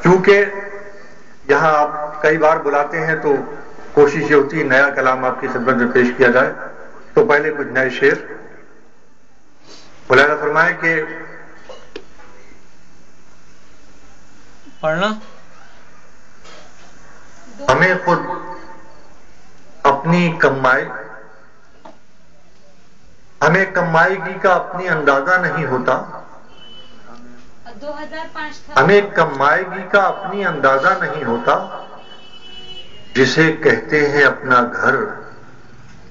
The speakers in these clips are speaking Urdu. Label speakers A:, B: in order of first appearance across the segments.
A: چونکہ یہاں آپ کئی بار بلاتے ہیں تو کوشش یہ ہوتی ہے نیا کلام آپ کی خدمت میں پیش کیا جائے، تو پہلے کچھ نئے شعر مولانا فرمائے کہ
B: پڑھنا
A: ہمیں خود اپنی ہمیں کمائیگی کا اپنی اندازہ نہیں ہوتا، ہمیں کمائیگی کا اپنی اندازہ نہیں ہوتا، جسے کہتے ہیں اپنا گھر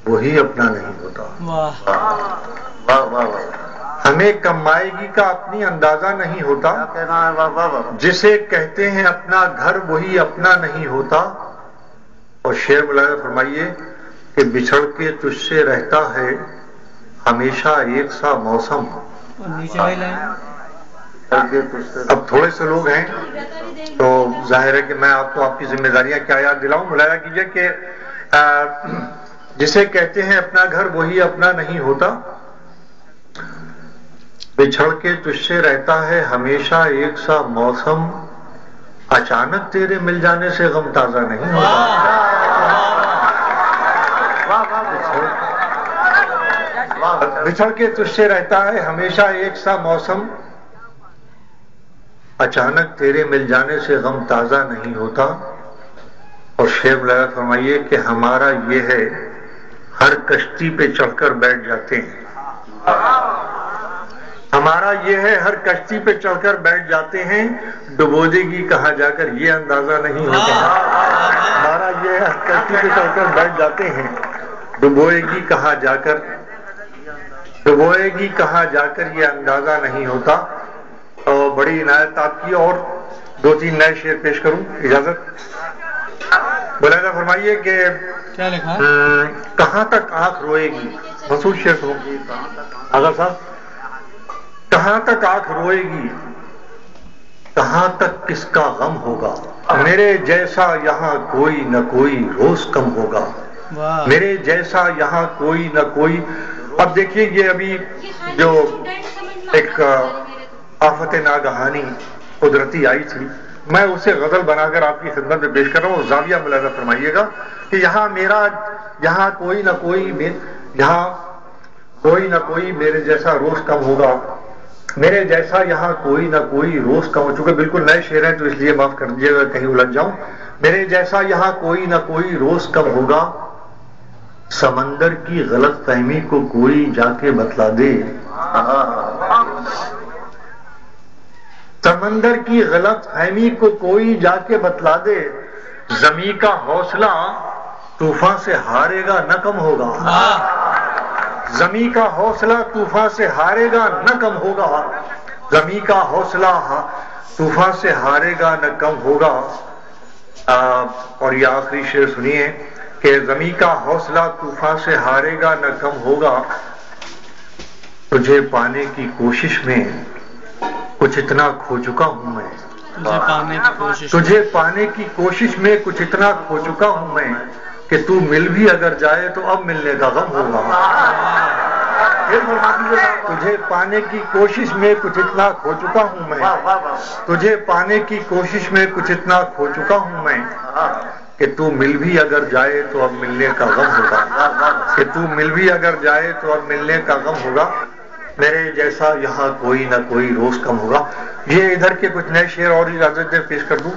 A: وہی اپنا نہیں ہوتا۔
B: واہ
A: واہ واہ واہ، ہمیں کمائیگی کا اپنی اندازہ نہیں ہوتا، جسے کہتے ہیں اپنا گھر وہی اپنا نہیں ہوتا۔ اور شعر مولانا فرمائیے کہ بچھڑ کے تجھ سے رہتا ہے ہمیشہ ایک سا موسم۔
B: اور نیچے والی لائن
A: اب تھوڑے سے لوگ ہیں تو ظاہر ہے کہ میں آپ کو آپ کی ذمہ داریاں کیا یاد دلاؤں۔ ملاحظہ کیجئے کہ جسے کہتے ہیں اپنا گھر وہی اپنا نہیں ہوتا، بچھڑ کے تجھ سے رہتا ہے ہمیشہ ایک سا موسم، اچانک تیرے مل جانے سے غم تازہ نہیں ہوتا۔ بچھڑ کے تجھ سے رہتا ہے ہمیشہ ایک سا موسم، اچانک تیرے مل جانے سے غم تازہ نہیں ہوتا۔ اور شعر مولانا فرمائیے کہ ہمارا یہ ہے ہر کشتی پہ چڑھ کر بیٹھ جاتے ہیں، ہمارا یہ ہے ہر کشتی پہ چڑھ کر بیٹھ جاتے ہیں، ڈبو دے گی کہاں جا کر یہ اندازہ نہیں ہوتا۔ ہمارا یہ ہے ہر کشتی پہ چڑھ کر بیٹھ جاتے ہیں، ڈبوئے گی کہاں جا کر یہ اندازہ نہیں ہوتا۔ اور بڑی عنایت آپ کی، اور دو تین نئے شعر پیش کروں، اجازت؟ مولانا فرمائیے کہ
B: کیا لکھا؟
A: کہاں تک آنکھ روئے گی، مشہور شعر سنو آغا صاحب، کہاں تک آنکھ روئے گی، کہاں تک کس کا غم ہوگا، میرے جیسا یہاں کوئی نہ کوئی روز کم ہوگا، میرے جیسا یہاں کوئی نہ کوئی۔ اب دیکھیے یہ ابھی جو ایک آفت ناگہانی قدرتی آئی تھی، میں اسے غزل بنا کر آپ کی خدمت میں پیش کر رہا ہوں۔ زاویہ ملاحظہ فرمائیے گا کہ یہاں کوئی نہ کوئی میرے جیسا روز کم ہوگا، میرے جیسا یہاں کوئی نہ کوئی روز کم ہو، چونکہ بالکل نئے شعر ہیں تو اس لیے معاف کر دیجیے گا کہیں الجھ جاؤں۔ میرے جیسا یہاں کوئی نہ کوئی روز کم ہوگا، سمندر کی غلط فہمی کو کوئی جا کے بتلا دے، سمندر کی غلط فہمی کو کوئی جا کے بتلا دے، زمیں کا حوصلہ طوفان سے ہارے گا نہ کم ہوگا، زمیں کا حوصلہ طوفان سے ہارے گا نہ کم ہوگا، زمیں کا حوصلہ طوفان سے ہارے گا نہ کم ہوگا۔ اور یہ آخری شعر سنیے کہ زمیں کا حوصلہ طوفان سے ہارے گا نہ کم ہوگا، تجھے پانے کی کوشش میں کچھ اتنا کھو چکا ہوں میں، تجھے پانے کی کوشش میں کچھ اتنا کھو چکا ہوں میں کہ تو مل بھی اگر جائے تو اب ملنے کا غم ہوگا۔ تجھے پانے کی کوشش میں کچھ اتنا کھو چکا ہوں میں، تجھے پانے کی کوشش میں کچھ اتنا کھو چکا ہوں میں کہ تو مل بھی اگر جائے تو اب ملنے کا غم ہوگا، کہ تو مل بھی اگر جائے تو اب ملنے کا غم ہوگا، میرے جیسا یہاں کوئی نہ کوئی روز کم ہوگا۔ یہ ادھر کے کچھ نئے شعر اور اجازت دیں پیش کر دوں۔